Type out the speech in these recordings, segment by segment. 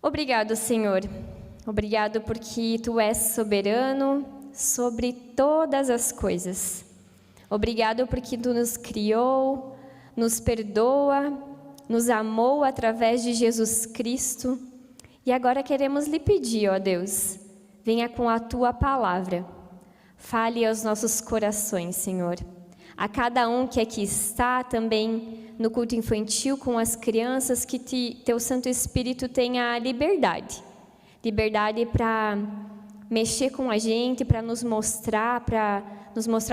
Obrigado, Senhor. Obrigado porque Tu és soberano sobre todas as coisas. Obrigado porque Tu nos criou, nos perdoa, nos amou através de Jesus Cristo. E agora queremos lhe pedir, ó Deus, venha com a Tua palavra. Fale aos nossos corações, Senhor. A cada um que aqui está, também no culto infantil com as crianças, que Teu Santo Espírito tenha liberdade para mexer com a gente, para nos mostrar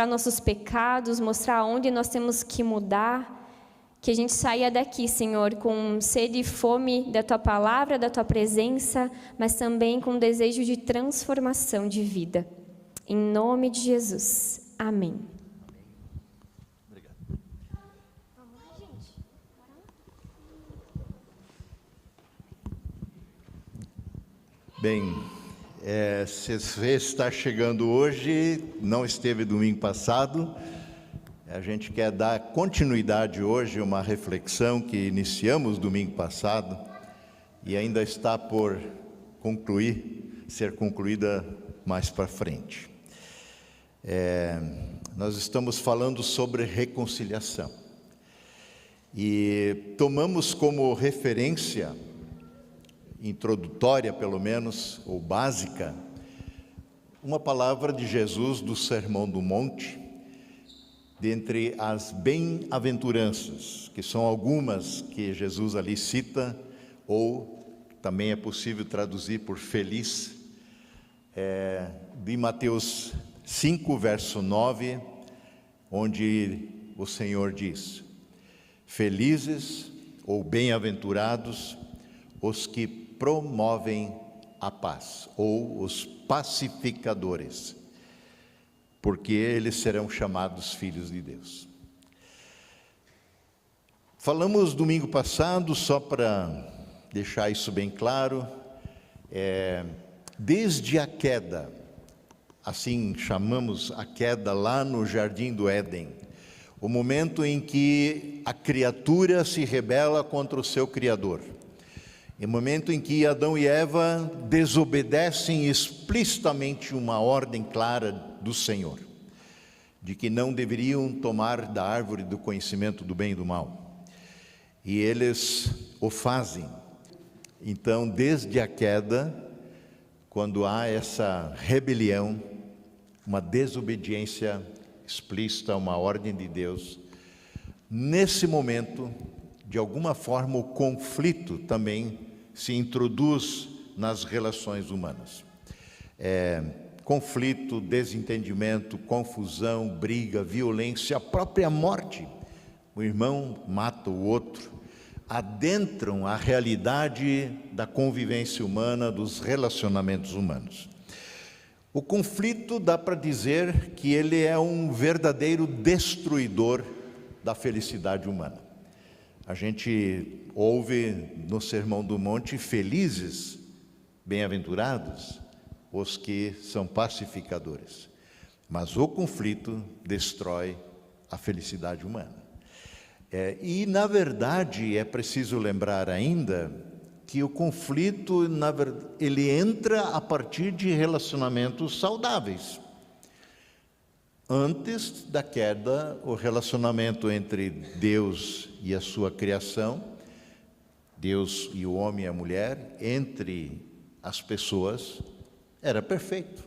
nossos pecados, mostrar onde nós temos que mudar, que a gente saia daqui, Senhor, com sede e fome da Tua palavra, da Tua presença, mas também com desejo de transformação de vida. Em nome de Jesus. Amém. Bem, se você está chegando hoje, não esteve domingo passado, a gente quer dar continuidade hoje a uma reflexão que iniciamos domingo passado e ainda está por ser concluída mais para frente. Nós estamos falando sobre reconciliação e tomamos como referência introdutória, pelo menos, ou básica, uma palavra de Jesus do Sermão do Monte, dentre as bem-aventuranças, que são algumas que Jesus ali cita, ou também é possível traduzir por feliz, de Mateus 5, verso 9, onde o Senhor diz: felizes ou bem-aventurados os que promovem a paz, ou os pacificadores, porque eles serão chamados filhos de Deus. Falamos domingo passado, só para deixar isso bem claro, desde a queda, assim chamamos a queda lá no Jardim do Éden, o momento em que a criatura se rebela contra o seu Criador, o momento em que Adão e Eva desobedecem explicitamente uma ordem clara do Senhor, de que não deveriam tomar da árvore do conhecimento do bem e do mal, e eles o fazem. Então, desde a queda, quando há essa rebelião, uma desobediência explícita a uma ordem de Deus, nesse momento, de alguma forma, o conflito também se introduz nas relações humanas. Conflito, desentendimento, confusão, briga, violência, a própria morte. O irmão mata o outro, adentram a realidade da convivência humana, dos relacionamentos humanos. O conflito, dá para dizer que ele é um verdadeiro destruidor da felicidade humana. A gente ouve no Sermão do Monte: felizes, bem-aventurados os que são pacificadores. Mas o conflito destrói a felicidade humana. E, na verdade, é preciso lembrar ainda que o conflito, ele entra a partir de relacionamentos saudáveis. Antes da queda, o relacionamento entre Deus e a sua criação, Deus e o homem e a mulher, entre as pessoas, era perfeito.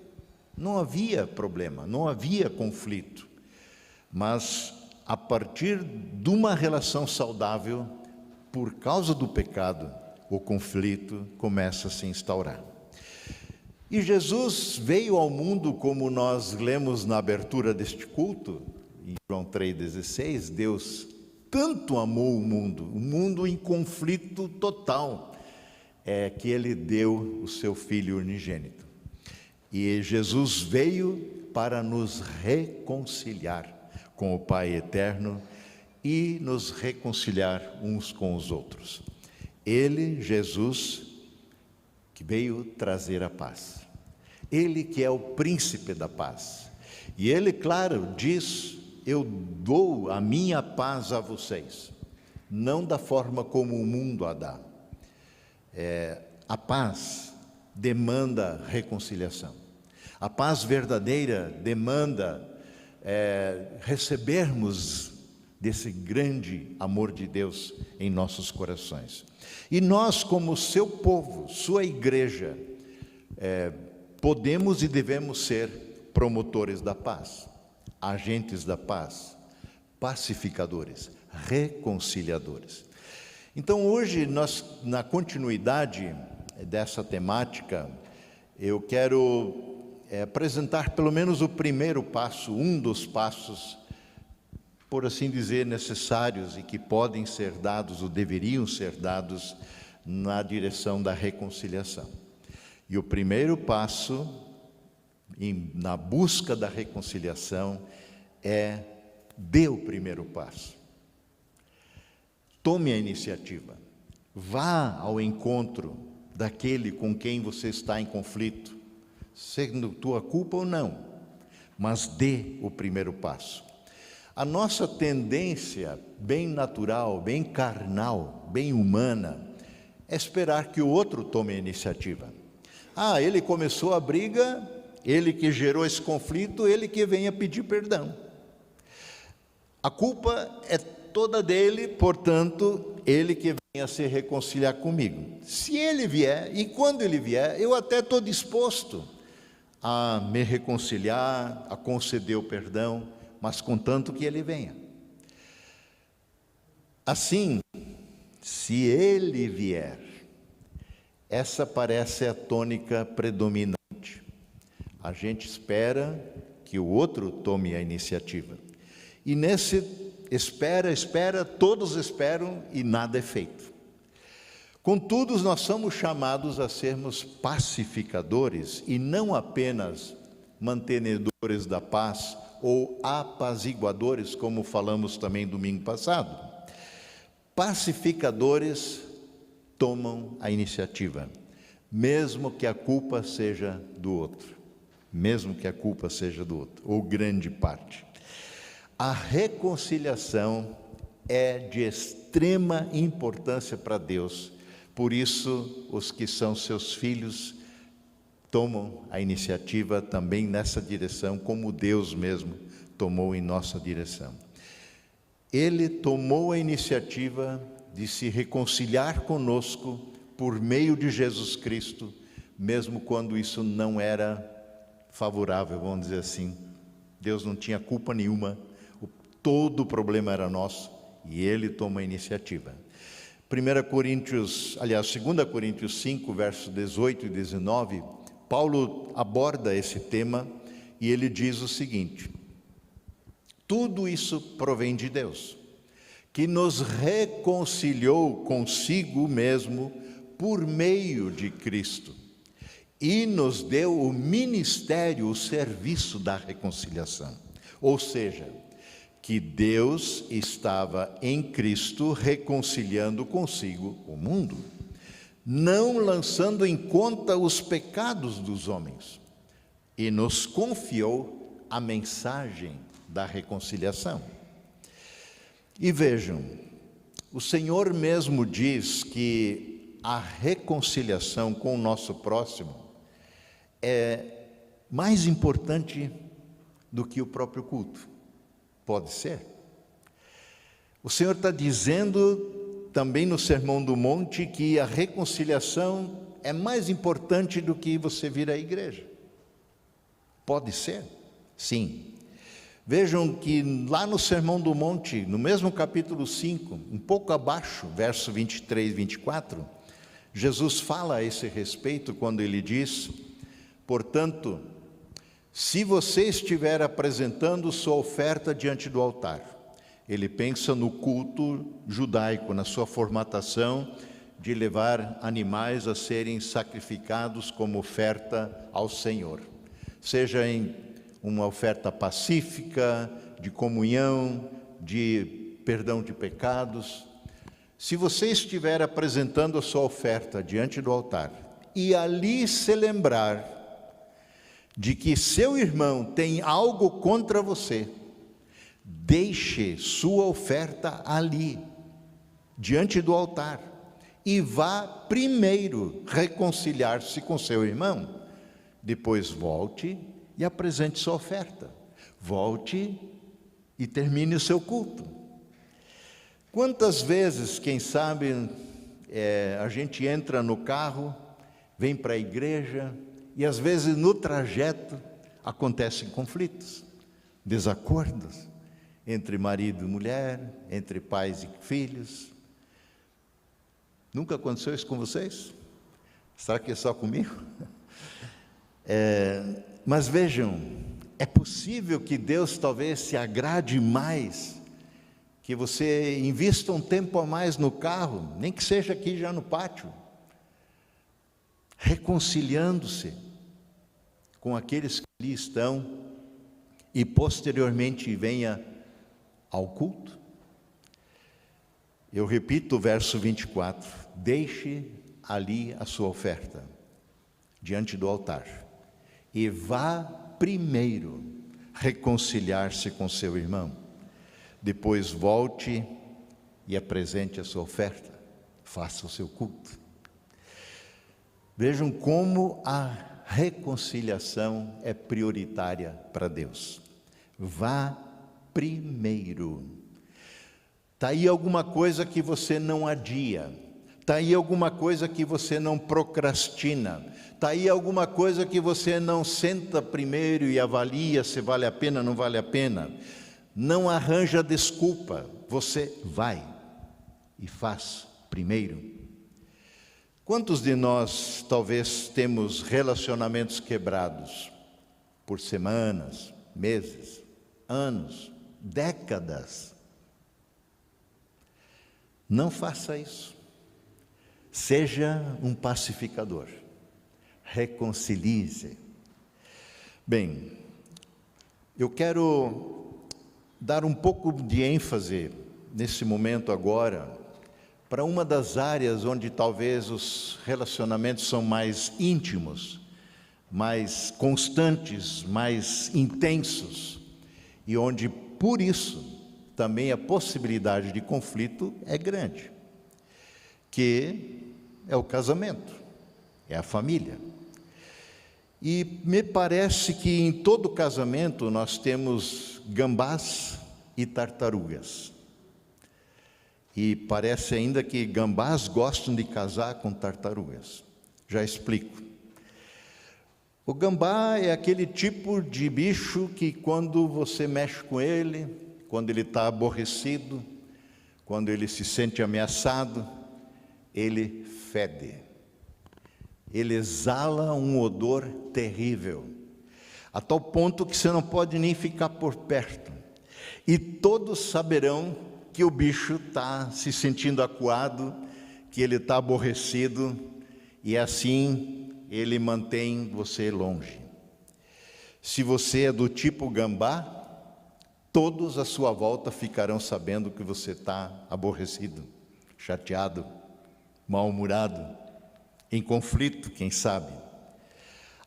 Não havia problema, não havia conflito. Mas, a partir de uma relação saudável, por causa do pecado, o conflito começa a se instaurar. E Jesus veio ao mundo, como nós lemos na abertura deste culto, em João 3,16, Deus tanto amou o mundo em conflito total, que Ele deu o seu Filho unigênito. E Jesus veio para nos reconciliar com o Pai eterno e nos reconciliar uns com os outros. Ele, Jesus, que veio trazer a paz. Ele que é o príncipe da paz. E ele, claro, diz: eu dou a minha paz a vocês, não da forma como o mundo a dá. a paz demanda reconciliação. A paz verdadeira demanda recebermos desse grande amor de Deus em nossos corações. E nós, como seu povo, sua igreja, podemos e devemos ser promotores da paz, agentes da paz, pacificadores, reconciliadores. Então hoje, na continuidade dessa temática, eu quero apresentar pelo menos o primeiro passo, um dos passos, por assim dizer, necessários e que podem ser dados ou deveriam ser dados na direção da reconciliação. E o primeiro passo na busca da reconciliação dê o primeiro passo. Tome a iniciativa. Vá ao encontro daquele com quem você está em conflito, sendo tua culpa ou não, mas dê o primeiro passo. A nossa tendência, bem natural, bem carnal, bem humana, é esperar que o outro tome a iniciativa. Ele começou a briga, ele que gerou esse conflito, ele que venha pedir perdão. A culpa é toda dele, portanto, ele que venha se reconciliar comigo. Se ele vier, e quando ele vier, eu até estou disposto a me reconciliar, a conceder o perdão, mas contanto que ele venha. Assim, se ele vier, essa parece a tônica predominante. A gente espera que o outro tome a iniciativa. E nesse espera, todos esperam e nada é feito. Contudo, nós somos chamados a sermos pacificadores e não apenas mantenedores da paz ou apaziguadores, como falamos também domingo passado. Pacificadores tomam a iniciativa, mesmo que a culpa seja do outro, ou grande parte. A reconciliação é de extrema importância para Deus, por isso os que são seus filhos tomam a iniciativa também nessa direção, como Deus mesmo tomou em nossa direção. Ele tomou a iniciativa de se reconciliar conosco por meio de Jesus Cristo, mesmo quando isso não era favorável, vamos dizer assim. Deus não tinha culpa nenhuma, todo o problema era nosso e Ele toma a iniciativa. 2 Coríntios 5, versos 18 e 19, Paulo aborda esse tema e ele diz o seguinte: tudo isso provém de Deus, que nos reconciliou consigo mesmo por meio de Cristo e nos deu o ministério, o serviço da reconciliação. Ou seja, que Deus estava em Cristo reconciliando consigo o mundo, não lançando em conta os pecados dos homens, e nos confiou a mensagem da reconciliação. E vejam, o Senhor mesmo diz que a reconciliação com o nosso próximo é mais importante do que o próprio culto. Pode ser. O Senhor está dizendo também no Sermão do Monte que a reconciliação é mais importante do que você vir à igreja. Pode ser? Sim. Vejam que lá no Sermão do Monte, no mesmo capítulo 5, um pouco abaixo, verso 23 e 24, Jesus fala a esse respeito quando ele diz: portanto, se você estiver apresentando sua oferta diante do altar, ele pensa no culto judaico, na sua formatação de levar animais a serem sacrificados como oferta ao Senhor, seja em uma oferta pacífica, de comunhão, de perdão de pecados. Se você estiver apresentando a sua oferta diante do altar e ali se lembrar de que seu irmão tem algo contra você, deixe sua oferta ali, diante do altar, e vá primeiro reconciliar-se com seu irmão. Depois volte e apresente sua oferta. Volte e termine o seu culto. Quantas vezes, quem sabe, a gente entra no carro, vem para a igreja, e às vezes no trajeto acontecem conflitos, desacordos entre marido e mulher, entre pais e filhos. Nunca aconteceu isso com vocês? Será que é só comigo? Mas vejam, é possível que Deus talvez se agrade mais, que você invista um tempo a mais no carro, nem que seja aqui já no pátio, reconciliando-se com aqueles que ali estão, e posteriormente venha ao culto. Eu repito o verso 24: deixe ali a sua oferta, diante do altar, e vá primeiro reconciliar-se com seu irmão. Depois volte e apresente a sua oferta, faça o seu culto. Vejam como a reconciliação é prioritária para Deus. Vá primeiro. Está aí alguma coisa que você não adia, está aí alguma coisa que você não procrastina, está aí alguma coisa que você não senta primeiro e avalia se vale a pena ou não vale a pena. Não arranja desculpa, você vai e faz primeiro. Quantos de nós talvez temos relacionamentos quebrados por semanas, meses, anos, décadas? Não faça isso. Seja um pacificador. Reconcilie-se. Bem, eu quero dar um pouco de ênfase nesse momento agora para uma das áreas onde talvez os relacionamentos são mais íntimos, mais constantes, mais intensos, e onde, por isso, também a possibilidade de conflito é grande, que é o casamento, é a família. E me parece que em todo casamento nós temos gambás e tartarugas. E parece ainda que gambás gostam de casar com tartarugas. Já explico. O gambá é aquele tipo de bicho que quando você mexe com ele, quando ele está aborrecido, quando ele se sente ameaçado, ele fede. Ele exala um odor terrível, a tal ponto que você não pode nem ficar por perto. E todos saberão que o bicho está se sentindo acuado, que ele está aborrecido, e assim ele mantém você longe. Se você é do tipo gambá, todos à sua volta ficarão sabendo que você está aborrecido, chateado, mal-humorado, em conflito, quem sabe.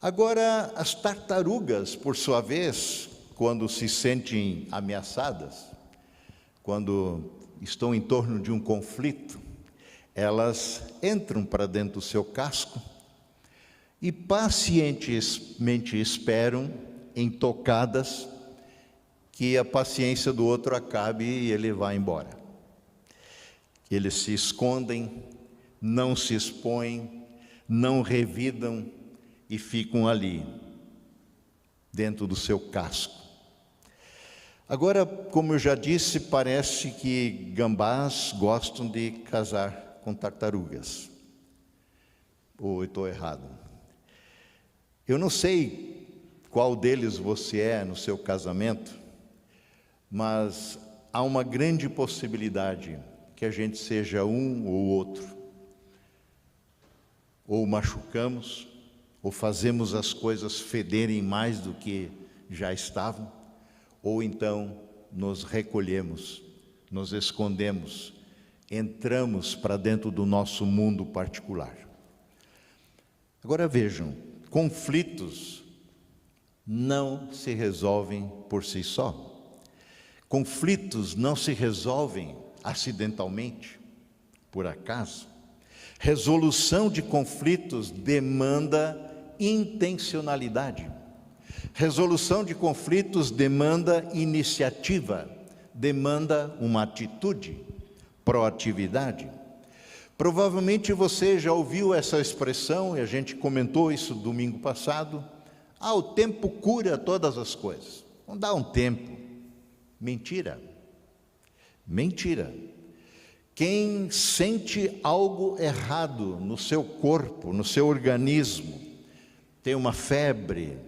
Agora, as tartarugas, por sua vez, quando se sentem ameaçadas, quando estão em torno de um conflito, elas entram para dentro do seu casco e pacientemente esperam, intocadas, que a paciência do outro acabe e ele vá embora. Eles se escondem, não se expõem, não revidam e ficam ali, dentro do seu casco. Agora, como eu já disse, parece que gambás gostam de casar com tartarugas. Ou eu estou errado? Eu não sei qual deles você é no seu casamento, mas há uma grande possibilidade que a gente seja um ou outro. Ou machucamos, ou fazemos as coisas federem mais do que já estavam, ou então nos recolhemos, nos escondemos, entramos para dentro do nosso mundo particular. Agora vejam, conflitos não se resolvem por si só. Conflitos não se resolvem acidentalmente, por acaso. Resolução de conflitos demanda intencionalidade. Resolução de conflitos demanda iniciativa, demanda uma atitude, proatividade. Provavelmente você já ouviu essa expressão, e a gente comentou isso domingo passado. O tempo cura todas as coisas. Não dá um tempo. Mentira. Mentira. Quem sente algo errado no seu corpo, no seu organismo, tem uma febre,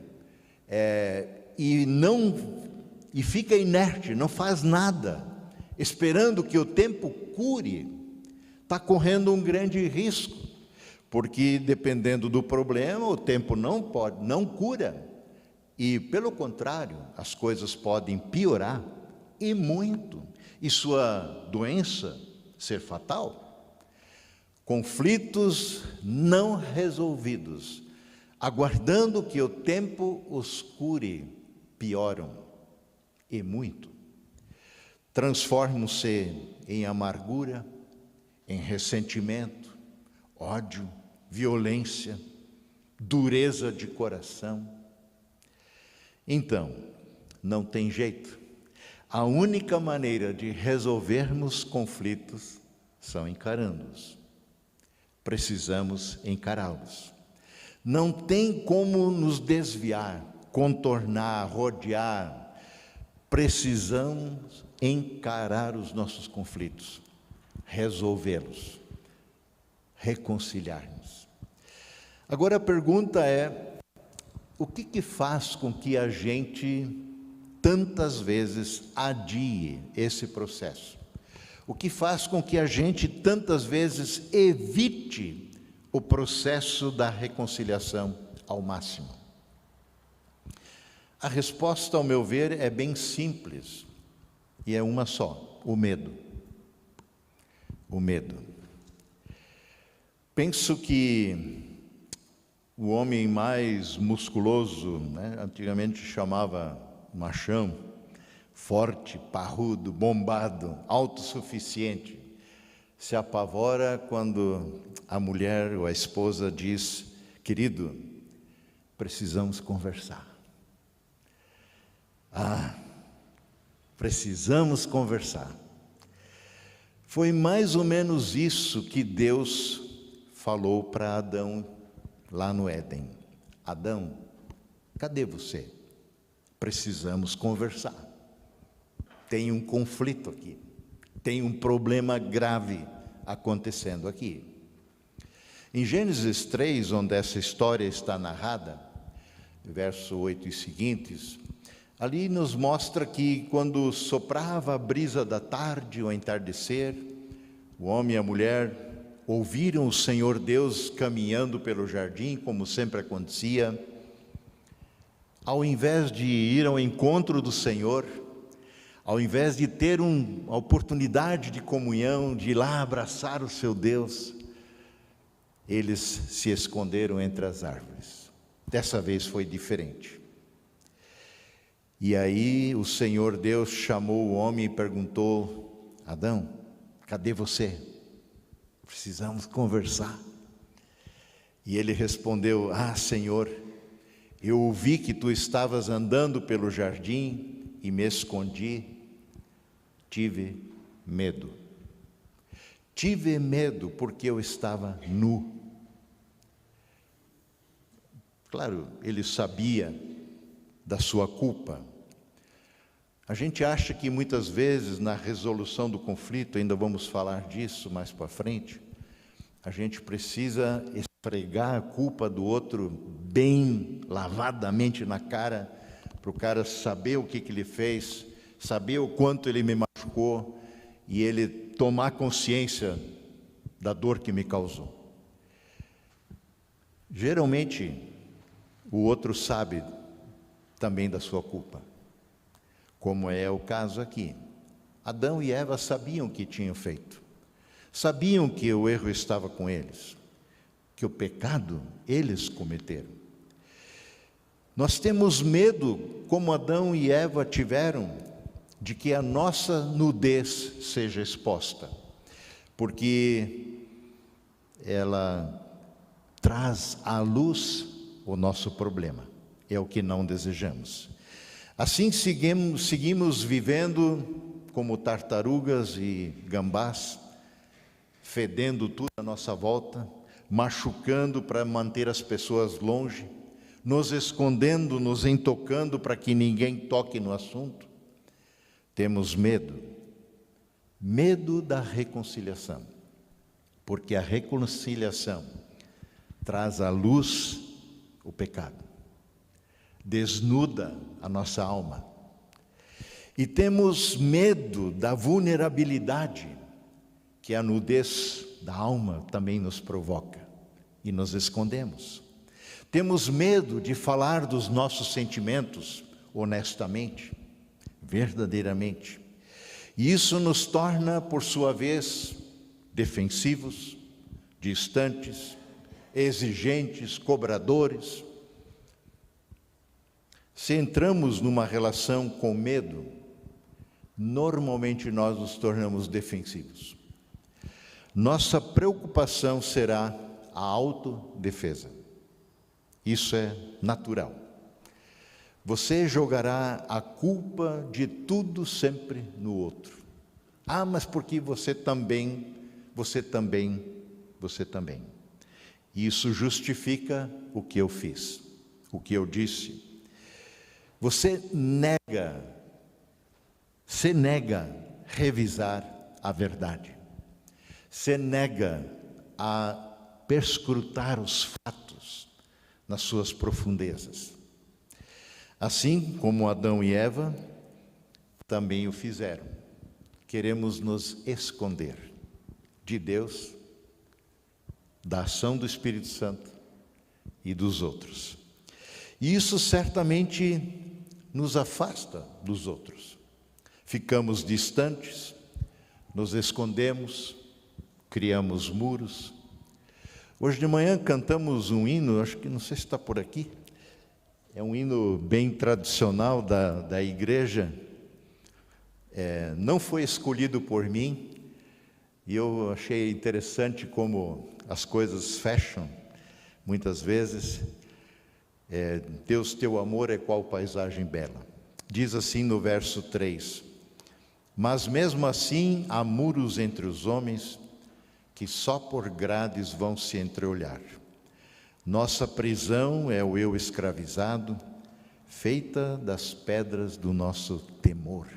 e fica inerte, não faz nada, esperando que o tempo cure, está correndo um grande risco, porque dependendo do problema, o tempo não cura, e pelo contrário, as coisas podem piorar, e muito, e sua doença ser fatal. Conflitos não resolvidos, aguardando que o tempo os cure, pioram, e muito. Transformam-se em amargura, em ressentimento, ódio, violência, dureza de coração. Então, não tem jeito. A única maneira de resolvermos conflitos são encarando-os. Precisamos encará-los. Não tem como nos desviar, contornar, rodear. Precisamos encarar os nossos conflitos, resolvê-los, reconciliar-nos. Agora a pergunta é: o que faz com que a gente tantas vezes adie esse processo? O que faz com que a gente tantas vezes evite o processo da reconciliação ao máximo? A resposta, ao meu ver, é bem simples, e é uma só: o medo. O medo. Penso que o homem mais musculoso, antigamente chamava machão, forte, parrudo, bombado, autossuficiente, se apavora quando a mulher ou a esposa diz: querido, precisamos conversar. Precisamos conversar. Foi mais ou menos isso que Deus falou para Adão lá no Éden: Adão, cadê você? Precisamos conversar. Tem um conflito aqui, tem um problema grave acontecendo aqui. Em Gênesis 3, onde essa história está narrada, verso 8 e seguintes, ali nos mostra que quando soprava a brisa da tarde, o entardecer, o homem e a mulher ouviram o Senhor Deus caminhando pelo jardim, como sempre acontecia. Ao invés de ir ao encontro do Senhor, ao invés de ter uma oportunidade de comunhão, de ir lá abraçar o seu Deus, eles se esconderam entre as árvores. Dessa vez foi diferente. E aí o Senhor Deus chamou o homem e perguntou: Adão, cadê você? Precisamos conversar. E ele respondeu: Senhor, eu ouvi que tu estavas andando pelo jardim e me escondi. Tive medo. Tive medo porque eu estava nu. Claro, ele sabia da sua culpa. A gente acha que muitas vezes na resolução do conflito, ainda vamos falar disso mais para frente, a gente precisa esfregar a culpa do outro bem lavadamente na cara, para o cara saber o que ele fez, saber o quanto ele me machucou e ele tomar consciência da dor que me causou. Geralmente, o outro sabe também da sua culpa, como é o caso aqui. Adão e Eva sabiam o que tinham feito, sabiam que o erro estava com eles, que o pecado eles cometeram. Nós temos medo, como Adão e Eva tiveram, de que a nossa nudez seja exposta, porque ela traz à luz o nosso problema. É o que não desejamos. Assim seguimos vivendo como tartarugas e gambás, fedendo tudo à nossa volta, machucando para manter as pessoas longe, nos escondendo, nos intocando para que ninguém toque no assunto. Temos medo da reconciliação, porque a reconciliação traz à luz o pecado, desnuda a nossa alma. E temos medo da vulnerabilidade que a nudez da alma também nos provoca, e nos escondemos. Temos medo de falar dos nossos sentimentos honestamente, verdadeiramente. E isso nos torna, por sua vez, defensivos, distantes, exigentes, cobradores. Se entramos numa relação com medo, normalmente nós nos tornamos defensivos. Nossa preocupação será a autodefesa. Isso é natural. Você jogará a culpa de tudo sempre no outro. Ah, mas porque você também. Isso justifica o que eu fiz, o que eu disse. Você nega revisar a verdade. Você nega a perscrutar os fatos nas suas profundezas. Assim como Adão e Eva também o fizeram. Queremos nos esconder de Deus, da ação do Espírito Santo e dos outros. E isso certamente nos afasta dos outros. Ficamos distantes, nos escondemos, criamos muros. Hoje de manhã cantamos um hino, acho que não sei se está por aqui, é um hino bem tradicional da igreja, não foi escolhido por mim, e eu achei interessante como as coisas fecham, muitas vezes. Deus, teu amor é qual paisagem bela. Diz assim no verso 3, mas mesmo assim há muros entre os homens, que só por grades vão se entreolhar. Nossa prisão é o eu escravizado, feita das pedras do nosso temor.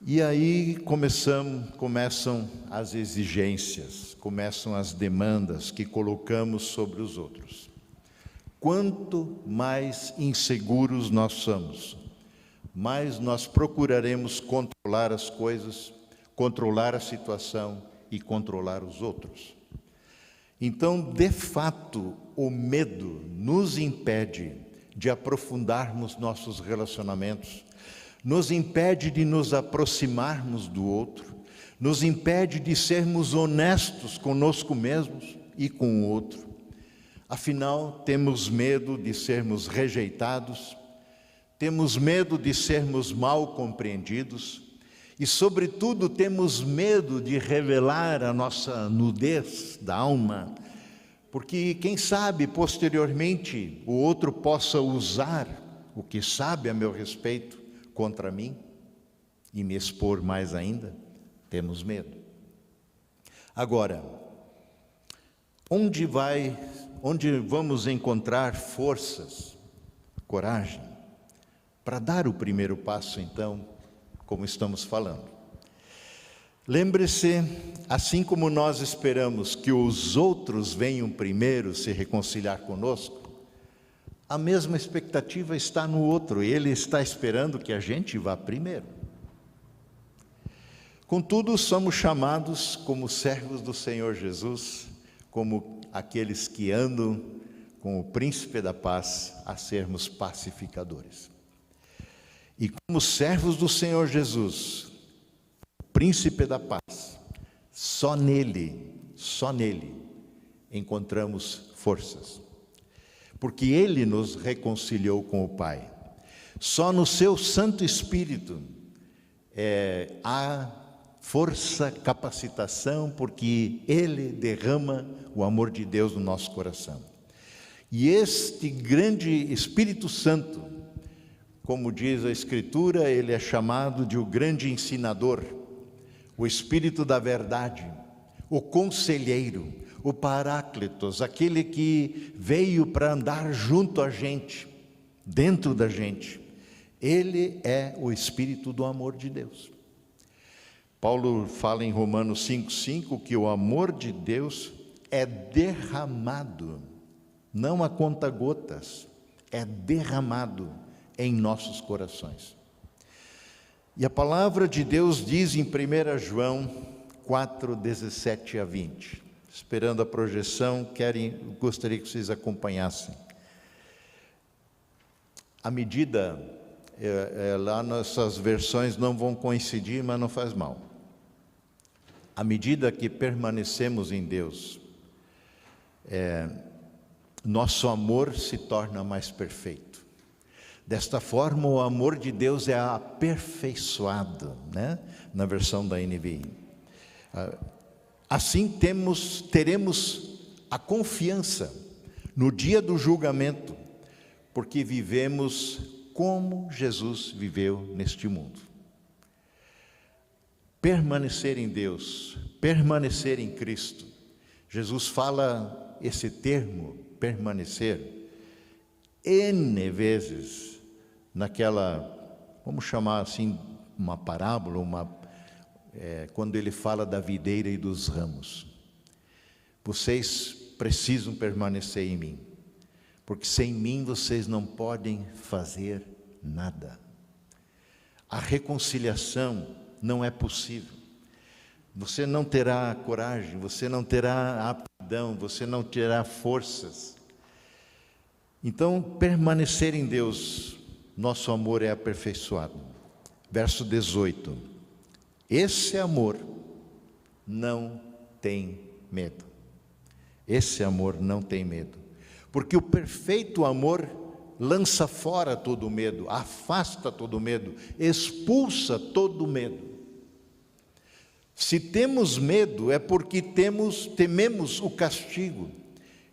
E aí começam as exigências, começam as demandas que colocamos sobre os outros. Quanto mais inseguros nós somos, mais nós procuraremos controlar as coisas, controlar a situação e controlar os outros. Então, de fato, o medo nos impede de aprofundarmos nossos relacionamentos, nos impede de nos aproximarmos do outro, nos impede de sermos honestos conosco mesmos e com o outro. Afinal, temos medo de sermos rejeitados, temos medo de sermos mal compreendidos e, sobretudo, temos medo de revelar a nossa nudez da alma, porque, quem sabe, posteriormente, o outro possa usar o que sabe a meu respeito contra mim e me expor mais ainda. Temos medo. Agora, onde vamos encontrar forças, coragem, para dar o primeiro passo, então, como estamos falando? Lembre-se, assim como nós esperamos que os outros venham primeiro se reconciliar conosco, a mesma expectativa está no outro, ele está esperando que a gente vá primeiro. Contudo, somos chamados como servos do Senhor Jesus, como aqueles que andam com o príncipe da paz, a sermos pacificadores. E como servos do Senhor Jesus, o príncipe da paz, só nele encontramos forças. Porque ele nos reconciliou com o Pai. Só no seu Santo Espírito há força, capacitação, porque Ele derrama o amor de Deus no nosso coração. E este grande Espírito Santo, como diz a Escritura, Ele é chamado de o grande ensinador, o Espírito da verdade, o conselheiro, o Paráclitos, aquele que veio para andar junto a gente, dentro da gente. Ele é o Espírito do amor de Deus. Paulo fala em Romanos 5,5 que o amor de Deus é derramado, não a conta-gotas, é derramado em nossos corações. E a palavra de Deus diz em 1 João 4, 17 a 20. Esperando a projeção, gostaria que vocês acompanhassem. A medida, lá nossas versões não vão coincidir, mas não faz mal. À medida que permanecemos em Deus, nosso amor se torna mais perfeito. Desta forma, o amor de Deus é aperfeiçoado, né? Na versão da NVI. Assim teremos a confiança no dia do julgamento, porque vivemos como Jesus viveu neste mundo. Permanecer em Deus, permanecer em Cristo. Jesus fala esse termo, permanecer, N vezes, naquela, vamos chamar assim, uma parábola, quando ele fala da videira e dos ramos. Vocês precisam permanecer em mim, porque sem mim vocês não podem fazer nada. A reconciliação não é possível. Você não terá coragem, você não terá aptidão, você não terá forças. Então, permanecer em Deus, nosso amor é aperfeiçoado. Verso 18. Esse amor não tem medo. Esse amor não tem medo. Porque o perfeito amor lança fora todo medo, afasta todo medo, expulsa todo medo. Se temos medo é porque tememos o castigo.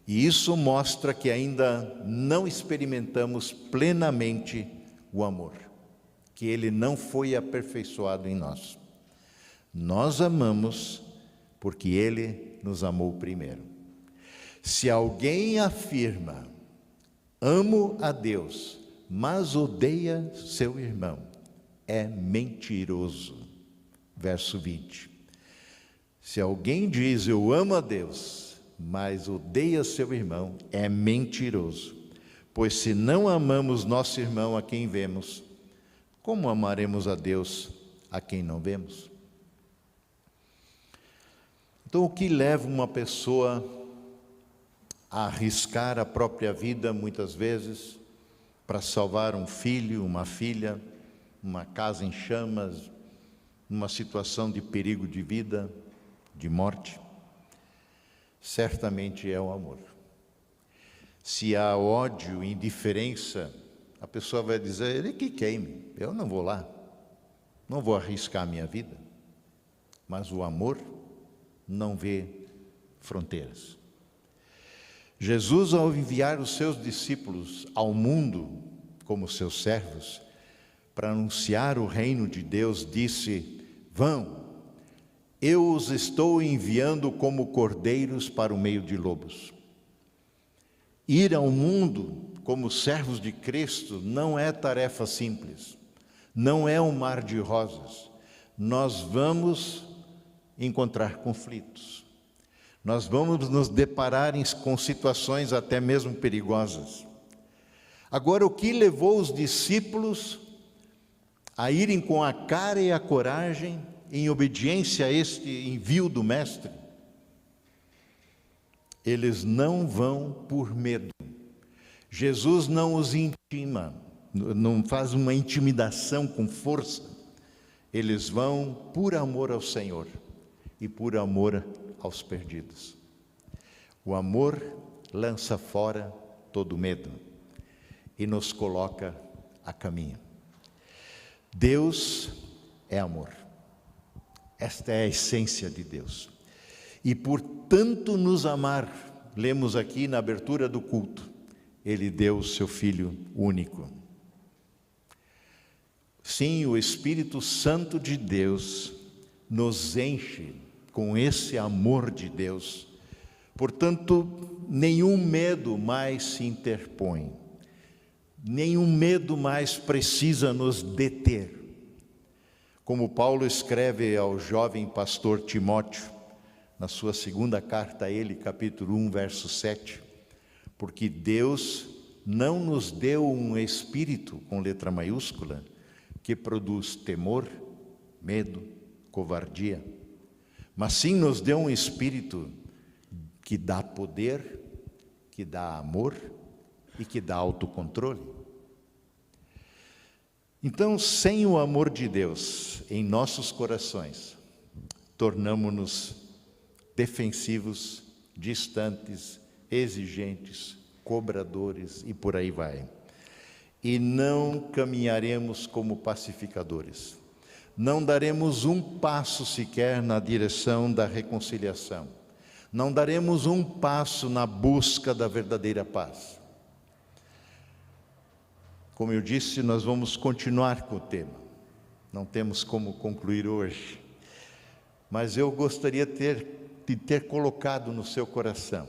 E isso mostra que ainda não experimentamos plenamente o amor, que ele não foi aperfeiçoado em nós. Nós amamos porque ele nos amou primeiro. Se alguém afirma, amo a Deus, mas odeia seu irmão, é mentiroso. Verso 20. Se alguém diz, eu amo a Deus, mas odeia seu irmão, é mentiroso. Pois se não amamos nosso irmão a quem vemos, como amaremos a Deus a quem não vemos? Então, o que leva uma pessoa a arriscar a própria vida, muitas vezes, para salvar um filho, uma filha, uma casa em chamas, numa situação de perigo de vida, de morte? Certamente é o amor. Se há ódio, indiferença, a pessoa vai dizer, ele que queime, eu não vou lá, não vou arriscar a minha vida. Mas o amor não vê fronteiras. Jesus, ao enviar os seus discípulos ao mundo como seus servos, para anunciar o reino de Deus, disse, vão, eu os estou enviando como cordeiros para o meio de lobos. Ir ao mundo como servos de Cristo não é tarefa simples, não é um mar de rosas. Nós vamos encontrar conflitos, nós vamos nos deparar com situações até mesmo perigosas. Agora, o que levou os discípulos a irem com a cara e a coragem em obediência a este envio do Mestre? Eles não vão por medo. Jesus não os intima, não faz uma intimidação com força. Eles vão por amor ao Senhor e por amor aos perdidos. O amor lança fora todo medo e nos coloca a caminho. Deus é amor. Esta é a essência de Deus. E por tanto nos amar, lemos aqui na abertura do culto, Ele deu o seu Filho único. Sim, o Espírito Santo de Deus nos enche com esse amor de Deus. Portanto, nenhum medo mais se interpõe, nenhum medo mais precisa nos deter. Como Paulo escreve ao jovem pastor Timóteo, na sua segunda carta a ele, capítulo 1, verso 7, porque Deus não nos deu um espírito, com letra maiúscula, que produz temor, medo, covardia, mas sim nos deu um espírito que dá poder, que dá amor e que dá autocontrole. Então, sem o amor de Deus em nossos corações, tornamo-nos defensivos, distantes, exigentes, cobradores e por aí vai. E não caminharemos como pacificadores. Não daremos um passo sequer na direção da reconciliação. Não daremos um passo na busca da verdadeira paz. Como eu disse, nós vamos continuar com o tema. Não temos como concluir hoje. Mas eu gostaria de ter colocado no seu coração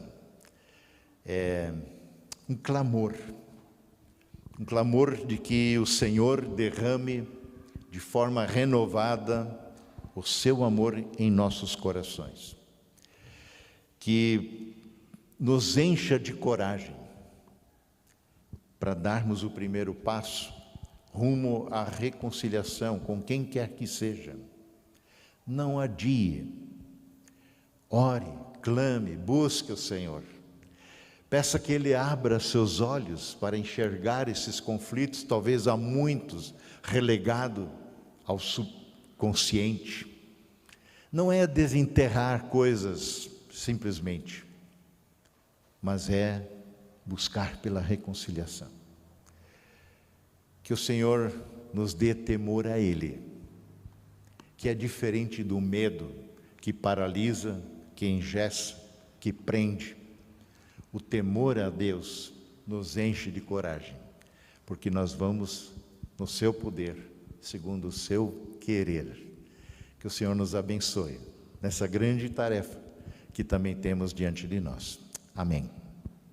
um clamor de que o Senhor derrame de forma renovada o seu amor em nossos corações, que nos encha de coragem para darmos o primeiro passo rumo à reconciliação com quem quer que seja. Não adie, ore, clame, busque o Senhor. Peça que Ele abra seus olhos para enxergar esses conflitos, talvez há muitos relegados ao subconsciente. Não é desenterrar coisas simplesmente, mas é buscar pela reconciliação. Que o Senhor nos dê temor a Ele, que é diferente do medo que paralisa, que engessa, que prende. O temor a Deus nos enche de coragem, porque nós vamos no seu poder, segundo o seu querer. Que o Senhor nos abençoe nessa grande tarefa que também temos diante de nós. Amém.